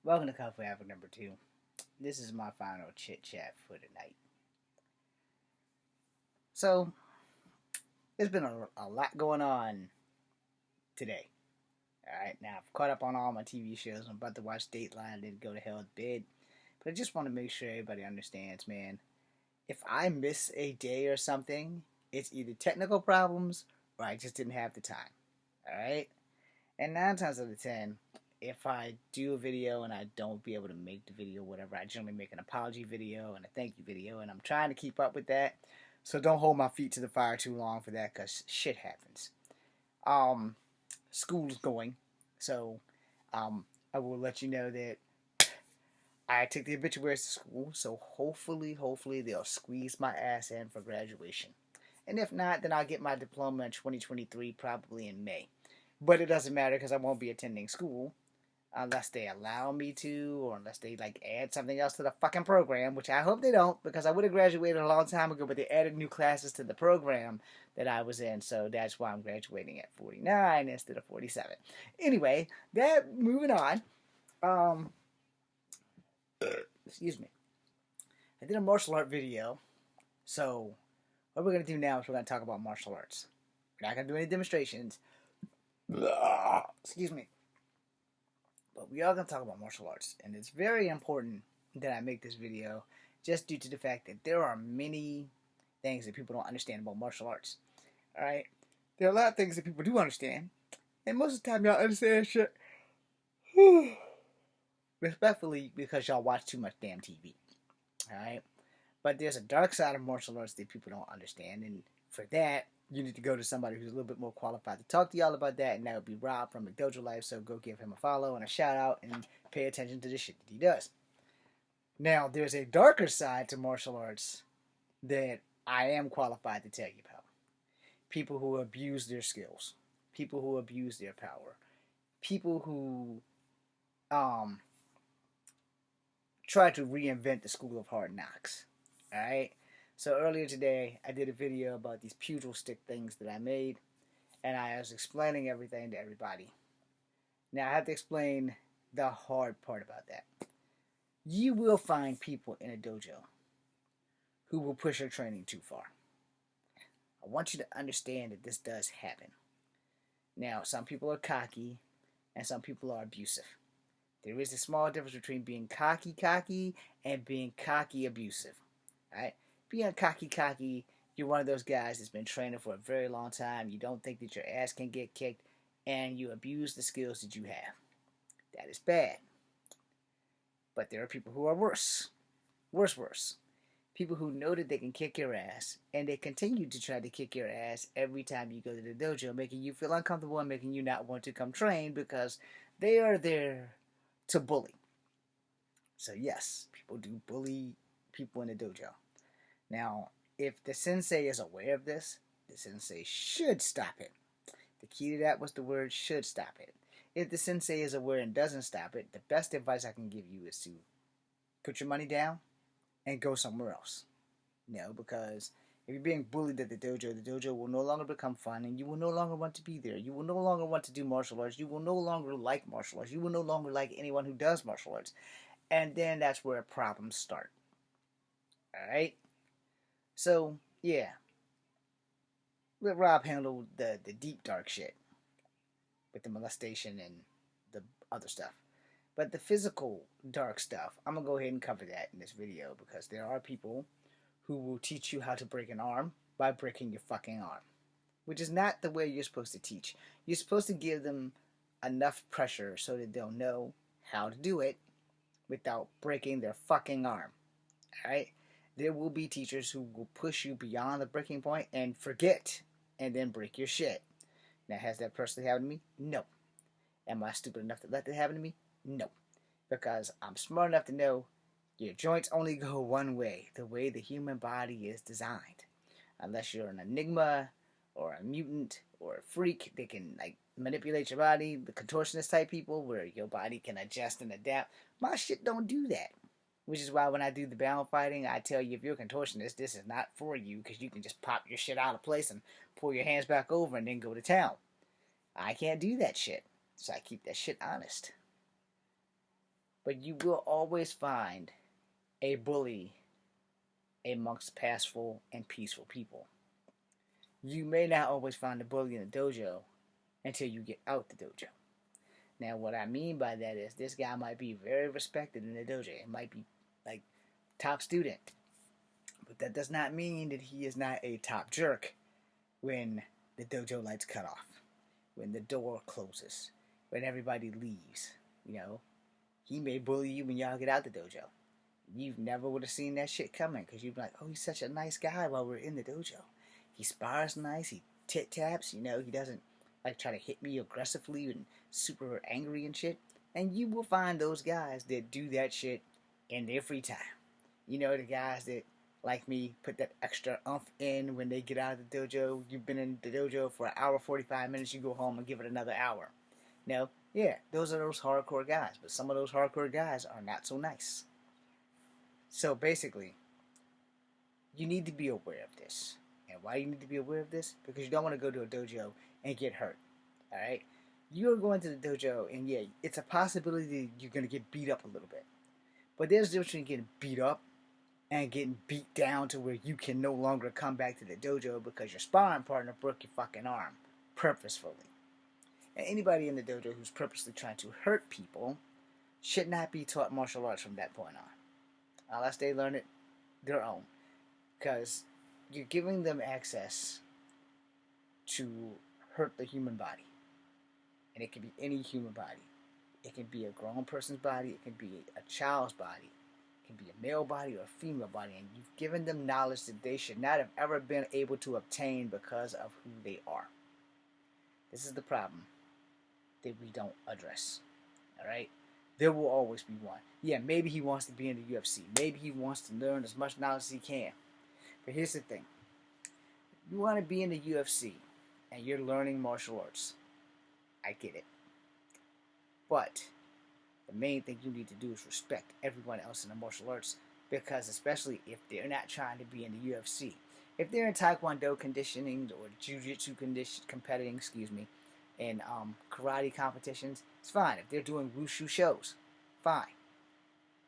Welcome to Coffee Hour number 2. This is my final chit chat for tonight. So, there's been a lot going on today. Alright, now I've caught up on all my TV shows. I'm about to watch Dateline, then go to hell with bed. But I just want to make sure everybody understands, man. If I miss a day or something, it's either technical problems or I just didn't have the time. Alright? And 9 times out of 10, if I do a video and I don't be able to make the video, whatever, I generally make an apology video and a thank you video, and I'm trying to keep up with that. So don't hold my feet to the fire too long for that, because shit happens. School's going, so I will let you know that I take the obituaries to school, so hopefully they'll squeeze my ass in for graduation. And if not, then I'll get my diploma in 2023, probably in May. But it doesn't matter because I won't be attending school unless they allow me to, or unless they add something else to the fucking program, which I hope they don't, because I would have graduated a long time ago, but they added new classes to the program that I was in, so that's why I'm graduating at 49 instead of 47. Anyway, moving on. Excuse me. I did a martial art video, so what we're going to do now is we're going to talk about martial arts. We're not going to do any demonstrations. Excuse me. But we are going to talk about martial arts, and it's very important that I make this video just due to the fact that there are many things that people don't understand about martial arts. Alright? There are a lot of things that people do understand, and most of the time y'all understand shit respectfully because y'all watch too much damn TV. Alright? But there's a dark side of martial arts that people don't understand, and for that, you need to go to somebody who's a little bit more qualified to talk to y'all about that, and that would be Rob from McDojo Life, so go give him a follow and a shout out and pay attention to the shit that he does. Now, there's a darker side to martial arts that I am qualified to tell you about. People who abuse their skills. People who abuse their power. People who try to reinvent the school of hard knocks. Alright? So earlier today, I did a video about these pugil stick things that I made, and I was explaining everything to everybody. Now, I have to explain the hard part about that. You will find people in a dojo who will push your training too far. I want you to understand that this does happen. Now, some people are cocky, and some people are abusive. There is a small difference between being cocky, and being cocky abusive. Alright? Being cocky, you're one of those guys that's been training for a very long time. You don't think that your ass can get kicked, and you abuse the skills that you have. That is bad. But there are people who are worse. Worse. People who know that they can kick your ass, and they continue to try to kick your ass every time you go to the dojo, making you feel uncomfortable and making you not want to come train because they are there to bully. So yes, people do bully people in the dojo. Now, if the sensei is aware of this, the sensei should stop it. The key to that was the word should stop it. If the sensei is aware and doesn't stop it, the best advice I can give you is to put your money down and go somewhere else. Because if you're being bullied at the dojo will no longer become fun, and you will no longer want to be there. You will no longer want to do martial arts. You will no longer like martial arts. You will no longer like anyone who does martial arts. And then that's where problems start. Alright? So, yeah. Let Rob handle the deep, dark shit with the molestation and the other stuff. But the physical, dark stuff, I'm going to go ahead and cover that in this video, because there are people who will teach you how to break an arm by breaking your fucking arm, which is not the way you're supposed to teach. You're supposed to give them enough pressure so that they'll know how to do it without breaking their fucking arm. Alright? There will be teachers who will push you beyond the breaking point and forget, and then break your shit. Now, has that personally happened to me? No. Am I stupid enough to let that happen to me? No. Because I'm smart enough to know your joints only go one way, the way the human body is designed. Unless you're an enigma, or a mutant, or a freak that can manipulate your body, the contortionist type people, where your body can adjust and adapt. My shit don't do that. Which is why when I do the bound fighting, I tell you, if you're a contortionist, this is not for you, because you can just pop your shit out of place and pull your hands back over and then go to town. I can't do that shit, so I keep that shit honest. But you will always find a bully amongst passful and peaceful people. You may not always find a bully in the dojo until you get out the dojo. Now, what I mean by that is this guy might be very respected in the dojo. It might be like top student. But that does not mean that he is not a top jerk when the dojo lights cut off, when the door closes, when everybody leaves. You know, he may bully you when y'all get out the dojo. You never would have seen that shit coming because you'd be like, oh, he's such a nice guy while we're in the dojo. He spars nice, he tit taps, he doesn't like try to hit me aggressively and super angry and shit. And you will find those guys that do that shit in their free time. The guys that, like me, put that extra oomph in when they get out of the dojo. You've been in the dojo for an hour, 45 minutes, you go home and give it another hour. Yeah, those are those hardcore guys. But some of those hardcore guys are not so nice. So basically, you need to be aware of this. And why you need to be aware of this? Because you don't want to go to a dojo and get hurt. Alright? You're going to the dojo and yeah, it's a possibility that you're going to get beat up a little bit. But there's a difference between getting beat up and getting beat down to where you can no longer come back to the dojo because your sparring partner broke your fucking arm purposefully. And anybody in the dojo who's purposely trying to hurt people should not be taught martial arts from that point on. Unless they learn it their own. Because you're giving them access to hurt the human body. And it can be any human body. It can be a grown person's body. It can be a child's body. It can be a male body or a female body. And you've given them knowledge that they should not have ever been able to obtain because of who they are. This is the problem that we don't address. Alright? There will always be one. Yeah, maybe he wants to be in the UFC. Maybe he wants to learn as much knowledge as he can. But here's the thing. You want to be in the UFC and you're learning martial arts. I get it. But the main thing you need to do is respect everyone else in the martial arts, because especially if they're not trying to be in the UFC. If they're in Taekwondo conditioning or Jiu-Jitsu competing, and karate competitions, it's fine. If they're doing wushu shows, fine.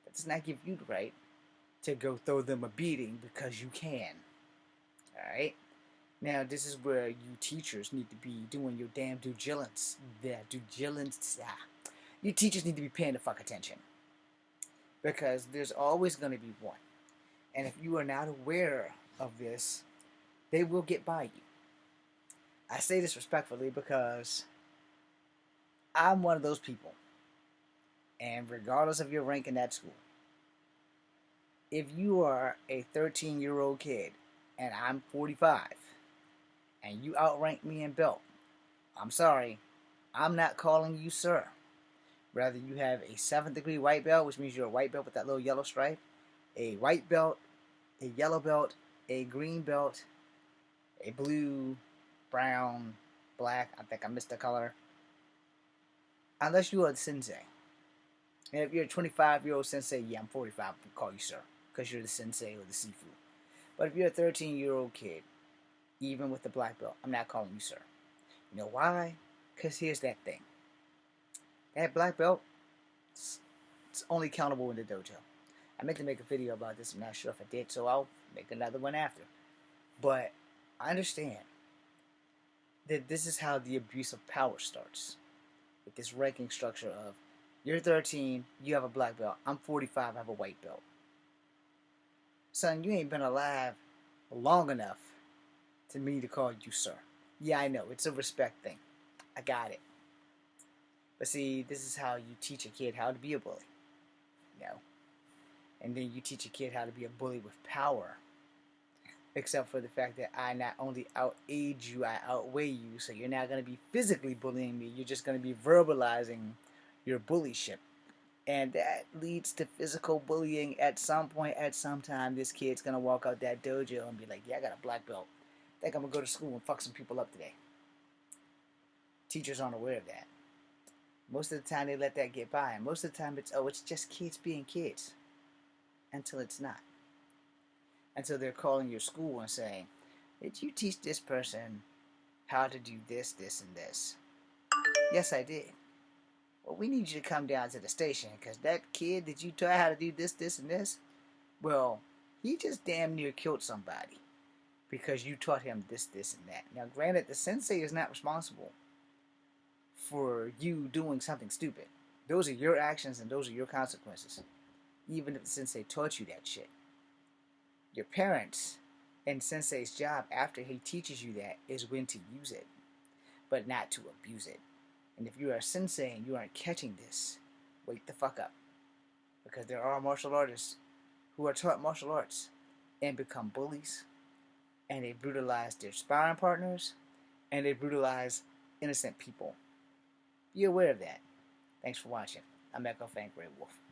That does not give you the right to go throw them a beating because you can. Alright? Now, this is where you teachers need to be doing your damn due diligence. You teachers need to be paying the fuck attention. Because there's always going to be one. And if you are not aware of this, they will get by you. I say this respectfully because I'm one of those people. And regardless of your rank in that school, if you are a 13-year-old kid and I'm 45 and you outrank me in belt, I'm sorry, I'm not calling you sir. Rather, you have a 7th degree white belt, which means you're a white belt with that little yellow stripe, a white belt, a yellow belt, a green belt, a blue, brown, black, I think I missed the color. Unless you are the sensei. And if you're a 25-year-old sensei, yeah, I'm 45, I can call you sir, because you're the sensei or the sifu. But if you're a 13-year-old kid, even with the black belt, I'm not calling you sir. You know why? Because here's that thing. That black belt, it's only countable in the dojo. I meant to make a video about this, I'm not sure if I did, so I'll make another one after. But I understand that this is how the abuse of power starts. With this ranking structure of, you're 13, you have a black belt, I'm 45, I have a white belt. Son, you ain't been alive long enough to me to call you sir. Yeah, I know, it's a respect thing. I got it. But see, this is how you teach a kid how to be a bully. And then you teach a kid how to be a bully with power. Except for the fact that I not only out-age you, I outweigh you. So you're not going to be physically bullying me. You're just going to be verbalizing your bullyship. And that leads to physical bullying at some point, at some time. This kid's going to walk out that dojo and be like, yeah, I got a black belt. I think I'm going to go to school and fuck some people up today. Teachers aren't aware of that. Most of the time they let that get by. And most of the time it's just kids being kids. Until it's not. Until they're calling your school and saying, did you teach this person how to do this, this, and this? Yes, I did. well, we need you to come down to the station because that kid that you taught how to do this, this, and this, well, he just damn near killed somebody because you taught him this, this, and that. Now, granted, the sensei is not responsible for you doing something stupid. Those are your actions and those are your consequences, even if the sensei taught you that shit. Your parents and sensei's job after he teaches you that is when to use it, but not to abuse it. And if you're a sensei and you aren't catching this, wake the fuck up. Because there are martial artists who are taught martial arts and become bullies, and they brutalize their sparring partners, and they brutalize innocent people. Be aware of that. Thanks for watching. I'm Echo Fan Grey Wolf.